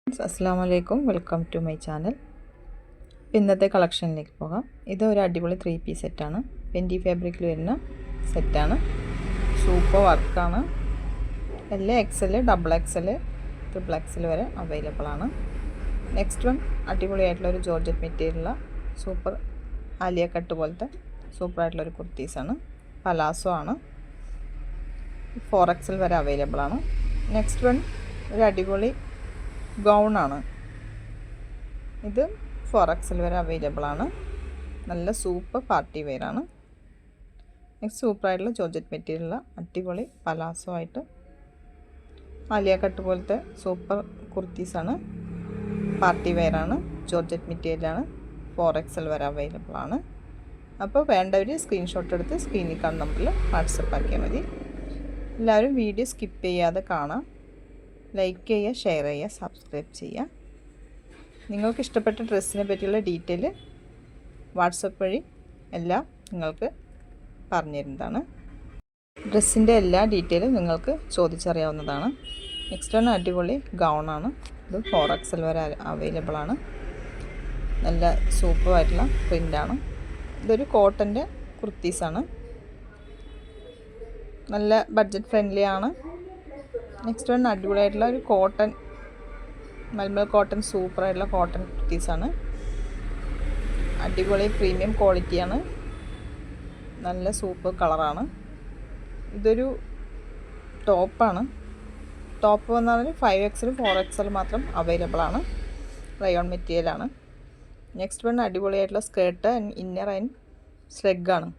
അസ്സലാമലൈക്കും, welcome to my channel. ഇന്നത്തെ കളക്ഷനിലേക്ക് പോകാം. ഇത് ഒരു അടിപൊളി 3 പീസ് സെറ്റാണ്. പെൻറ്റി ഫാബ്രിക്കിൽ വരുന്ന സെറ്റാണ്. സൂപ്പർ വർക്കാണ്. XL, XXL, XXL വരെ അവൈലബിൾ ആണ്. നെക്സ്റ്റ് വൺ അടിപൊളിയായിട്ടുള്ളൊരു ജോർജറ്റ് മെറ്റീരിയലുള്ള സൂപ്പർ ആലിയ കട്ട് പോലത്തെ സൂപ്പറായിട്ടുള്ളൊരു കുർത്തീസാണ്. പലാസോ ആണ്. 4XL വരെ അവൈലബിൾ ആണ്. നെക്സ്റ്റ് വൺ ഒരു അടിപൊളി ഗൗണാണ്. ഇത് 4XL വരെ അവൈലബിൾ ആണ്. നല്ല സൂപ്പർ പാർട്ടി വെയറാണ്. നെക്സ്റ്റ് സൂപ്പറായിട്ടുള്ള ജോർജറ്റ് മെറ്റീരിയലുള്ള അടിപൊളി പലാസോ ആയിട്ട് ആലിയ കട്ട് പോലത്തെ സൂപ്പർ കുർത്തീസാണ്. പാർട്ടി വെയറാണ്. ജോർജറ്റ് മെറ്റീരിയലാണ്. 4XL വരെ അവൈലബിൾ ആണ്. അപ്പോൾ വേണ്ടവർ സ്ക്രീൻഷോട്ട് എടുത്ത് സ്ക്രീനിൽ കാണുന്ന നമ്പറിൽ വാട്സപ്പ് ആക്കിയാൽ മതി. എല്ലാവരും വീഡിയോ സ്കിപ്പ് ചെയ്യാതെ കാണാം. ലൈക്ക് ചെയ്യുക, ഷെയർ ചെയ്യുക, സബ്സ്ക്രൈബ് ചെയ്യുക. നിങ്ങൾക്ക് ഇഷ്ടപ്പെട്ട ഡ്രസ്സിനെ പറ്റിയുള്ള ഡീറ്റെയിൽ വാട്സപ്പ് വഴി എല്ലാം നിങ്ങൾക്ക് പറഞ്ഞു തരുന്നതാണ്. ഡ്രസ്സിൻ്റെ എല്ലാ ഡീറ്റെയിലും നിങ്ങൾക്ക് ചോദിച്ചറിയാവുന്നതാണ്. നെക്സ്റ്റ് ആണ് അടിപൊളി ഗൗണാണ്. ഇത് 4XL വരെ അവൈലബിൾ ആണ്. നല്ല സൂപ്പറായിട്ടുള്ള പ്രിൻ്റാണ്. ഇതൊരു കോട്ടൻ്റെ കുർത്തീസാണ്. നല്ല ബഡ്ജറ്റ് ഫ്രണ്ട്ലി ആണ്. നെക്സ്റ്റ് വൺ അടിപൊളിയായിട്ടുള്ള ഒരു കോട്ടൺ, മൽമൽ കോട്ടൺ, സൂപ്പറായിട്ടുള്ള കോട്ടൺ കുർത്തീസാണ്. അടിപൊളി പ്രീമിയം ക്വാളിറ്റിയാണ്. നല്ല സൂപ്പർ കളറാണ്. ഇതൊരു ടോപ്പാണ്. ടോപ്പ് വന്നാൽ 5XL, 4XL മാത്രം അവൈലബിൾ ആണ്. റയോൺ മെറ്റീരിയലാണ്. നെക്സ്റ്റ് വൺ അടിപൊളിയായിട്ടുള്ള സ്കേർട്ട് ആൻഡ് ഇന്നർ ആൻഡ് സ്ലെഗാണ്.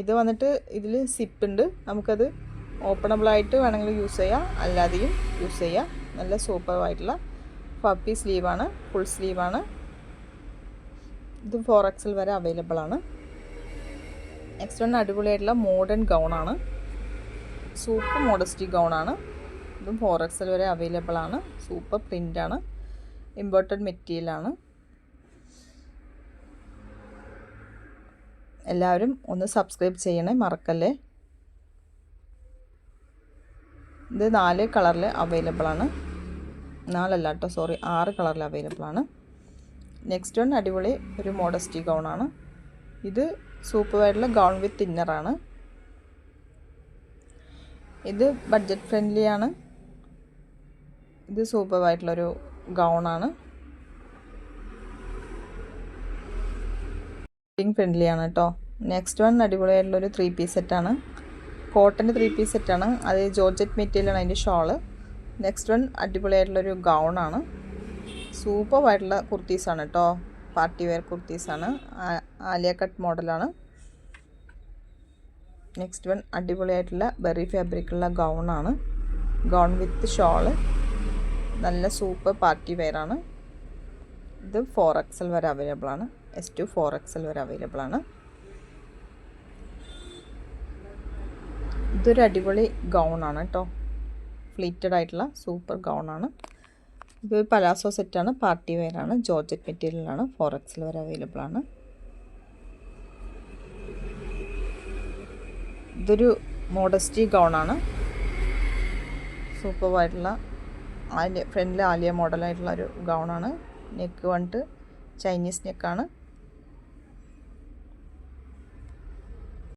ഇത് വന്നിട്ട് ഇതിൽ സിപ്പുണ്ട്. നമുക്കത് ഓപ്പണബിളായിട്ട് വേണമെങ്കിൽ യൂസ് ചെയ്യാം, അല്ലാതെയും യൂസ് ചെയ്യാം. നല്ല സൂപ്പറായിട്ടുള്ള പപ്പി സ്ലീവാണ്. ഫുൾ സ്ലീവാണ്. ഇത് 4XL വരെ അവൈലബിൾ ആണ്. നെക്സ്റ്റ് വൺ അടിപൊളിയായിട്ടുള്ള മോഡേൺ ഗൗണാണ്. സൂപ്പർ മോഡസ്റ്റി ഗൗണാണ്. ഇതും 4XL വരെ അവൈലബിൾ ആണ്. സൂപ്പർ പ്രിൻ്റാണ്. ഇമ്പോർട്ടഡ് മെറ്റീരിയലാണ്. എല്ലാവരും ഒന്ന് സബ്സ്ക്രൈബ് ചെയ്യണേ, മറക്കല്ലേ. ഇത് 4 കളറിൽ അവൈലബിൾ ആണ്. 6 കളറിൽ അവൈലബിൾ ആണ്. നെക്സ്റ്റ് വൺ അടിപൊളി ഒരു മോഡസ്റ്റി ഗൗണാണ്. ഇത് സൂപ്പറായിട്ടുള്ള ഗൗൺ വിത്ത് ഇന്നറാണ്. ഇത് ബഡ്ജറ്റ് ഫ്രണ്ട്ലി ആണ്. ഇത് സൂപ്പറായിട്ടുള്ളൊരു ഗൗണാണ്. ഫ്രണ്ട്ലി ആണ് കേട്ടോ. നെക്സ്റ്റ് വൺ അടിപൊളിയായിട്ടുള്ളൊരു 3 പീസ് സെറ്റാണ്. കോട്ടൻ്റെ 3 പീസ് സെറ്റാണ്. അത് ജോർജറ്റ് മെറ്റീരിയലാണ് അതിൻ്റെ ഷോള്. നെക്സ്റ്റ് വൺ അടിപൊളിയായിട്ടുള്ളൊരു ഗൗണാണ്. സൂപ്പറായിട്ടുള്ള കുർത്തീസാണ് കേട്ടോ. പാർട്ടി വെയർ കുർത്തീസാണ്. ആലിയ കട്ട് മോഡലാണ്. നെക്സ്റ്റ് വൺ അടിപൊളിയായിട്ടുള്ള ബെറി ഫാബ്രിക്കുള്ള ഗൗണാണ്. Gown with shawl. നല്ല സൂപ്പർ പാർട്ടി വെയറാണ്. ഇത് 4XL വരെ അവൈലബിൾ ആണ്. S2 4XL വരെ അവൈലബിൾ ആണ്. ഇതൊരു അടിപൊളി ഗൗണാണ് കേട്ടോ. ഫ്ലീറ്റഡ് ആയിട്ടുള്ള സൂപ്പർ ഗൗണാണ്. ഇതൊരു പലാസോ സെറ്റാണ്. പാർട്ടി വെയറാണ്. ജോർജറ്റ് മെറ്റീരിയലാണ്. 4XL വരെ അവൈലബിൾ ആണ്. ഇതൊരു മോഡസ്റ്റി ഗൗണാണ്. സൂപ്പറായിട്ടുള്ള ഫ്രണ്ടിൽ ആലിയ മോഡലായിട്ടുള്ള ഒരു ഗൗണാണ്. നെക്ക് വന്നിട്ട് ചൈനീസ് നെക്കാണ്.